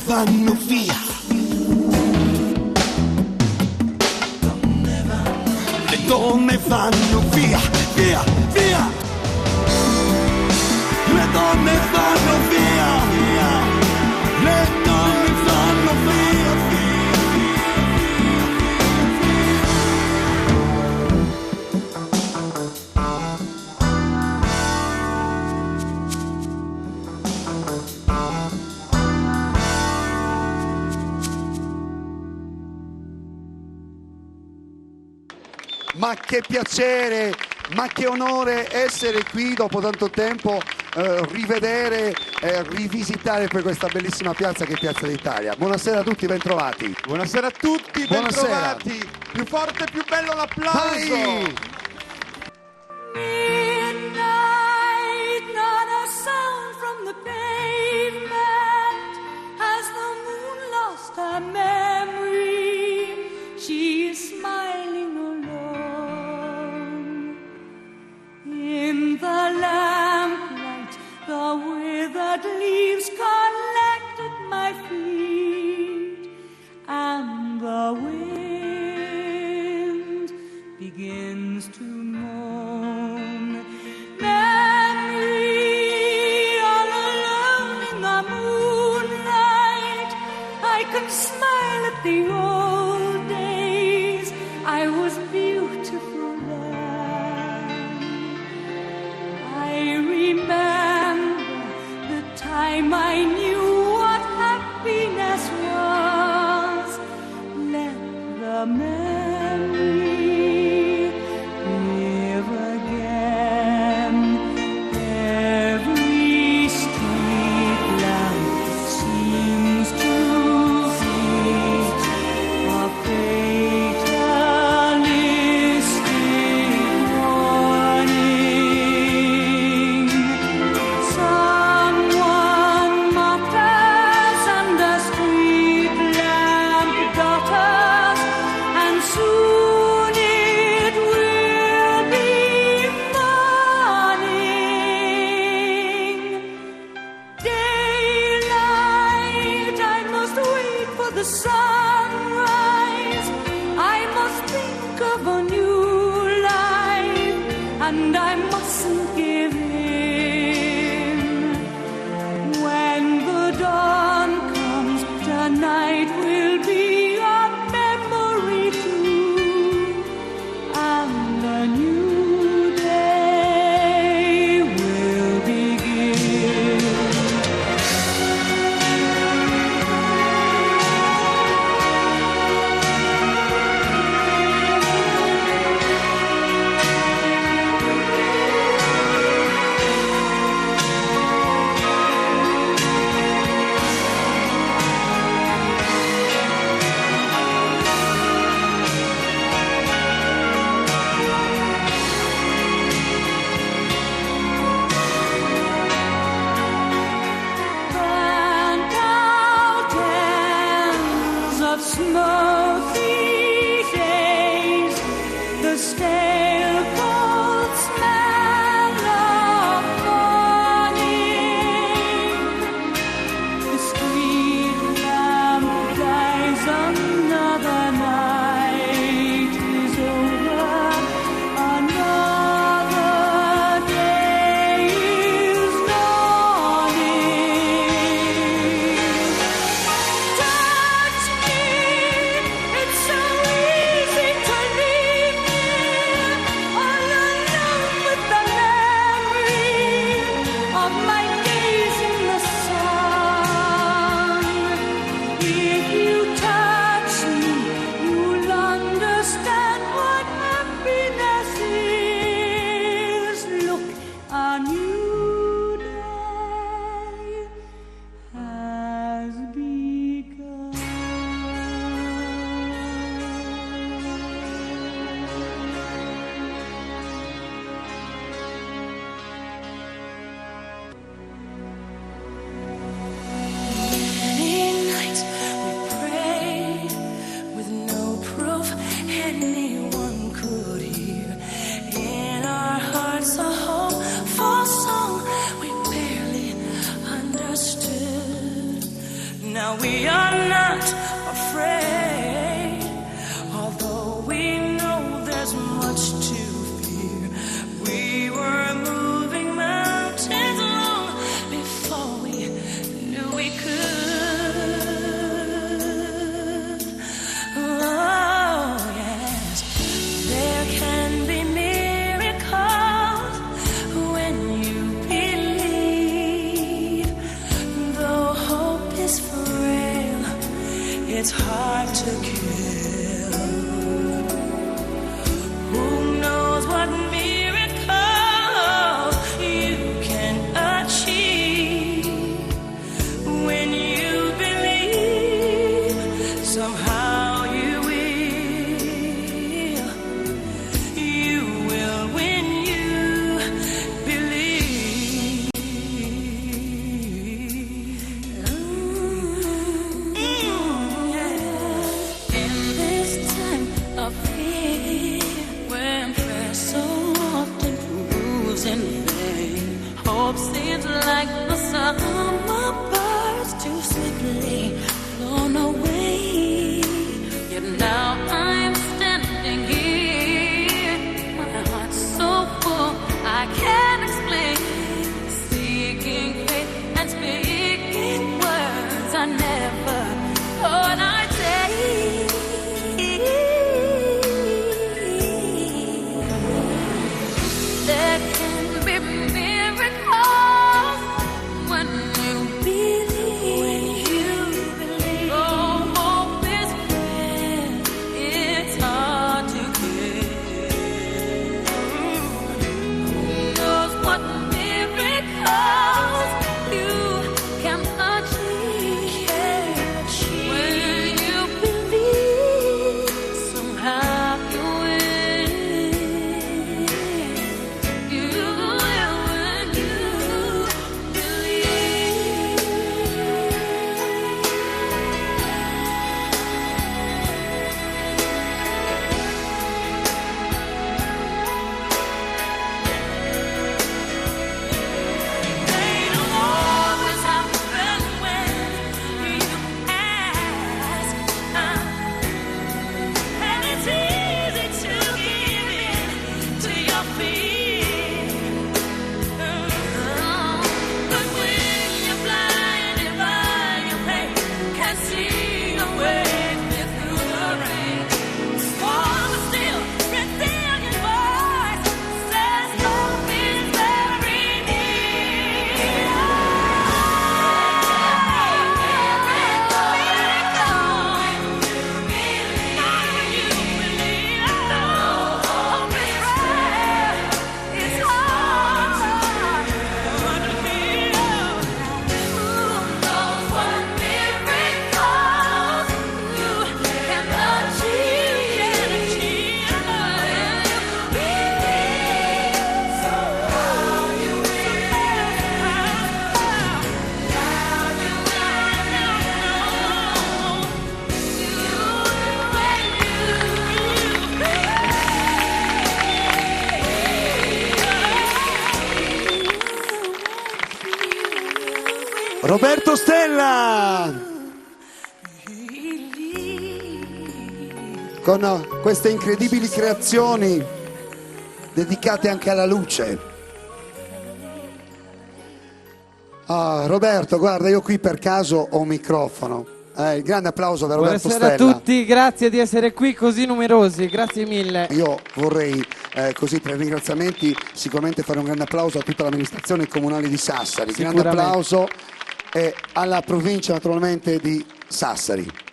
Vanno via, le donne vanno via, via, via, le donne vanno via, via, le donne vanno via, via, Ma che piacere, ma che onore essere qui dopo tanto tempo, rivedere, rivisitare poi questa bellissima piazza che è Piazza d'Italia. Buonasera a tutti, bentrovati. Buonasera a tutti, bentrovati. Più forte, più bello l'applauso. Vai! Midnight, not a sound from the pavement. Has the moon lost her memory? She is smiling alone. In the lamplight, the withered leaves collect at my feet, and the wind begins to moan. Memory, all alone in the moonlight, I can smile at the old days I was beautiful then. I remember the time I knew what happiness was. Let the memory live again. Every street lamp seems to greet a fatalistic warning. Someone mutters under street lamp gutters, and soon it will be morning. Daylight, I must wait for the sunrise. I must think of a new life, and I mustn't give in. When the dawn comes, tonight will be a memory too, and a new day will begin. now we are not afraid. Although we know there's much to fear, we were moving mountains long before we knew we could. Oh yes, there can be miracles when you believe. Though hope is frail, it's hard to kill. Who knows what miracles you can achieve when you believe? Somehow you will when you believe. Yeah. In this time of fear, when prayer so often proves in vain, hope seems like the summer birds too swiftly flown away. Yet now I'm standing here, my heart's so full I can't explain, seeking faith and speaking words I never thought I'd say. There can be miracles when you believe. Oh, hope is frail, it's hard to get. Who knows what miracles you can achieve when you believe? Somehow you will. You will when you believe. They don't always happen when you ask, and it's easy to give in to your fear. But when you're blinded by your pain, can't see your way through the rain, small but still resilient voice says hope is very near. Roberto Stella con queste incredibili creazioni dedicate anche alla luce. Ah, Roberto, guarda, io qui per caso ho un microfono. Il grande applauso da Roberto Buonasera Stella. a tutti, grazie di essere qui così numerosi, grazie mille. Io vorrei così per ringraziamenti sicuramente fare un grande applauso a tutta l'amministrazione comunale di Sassari, grande applauso e alla provincia naturalmente di Sassari.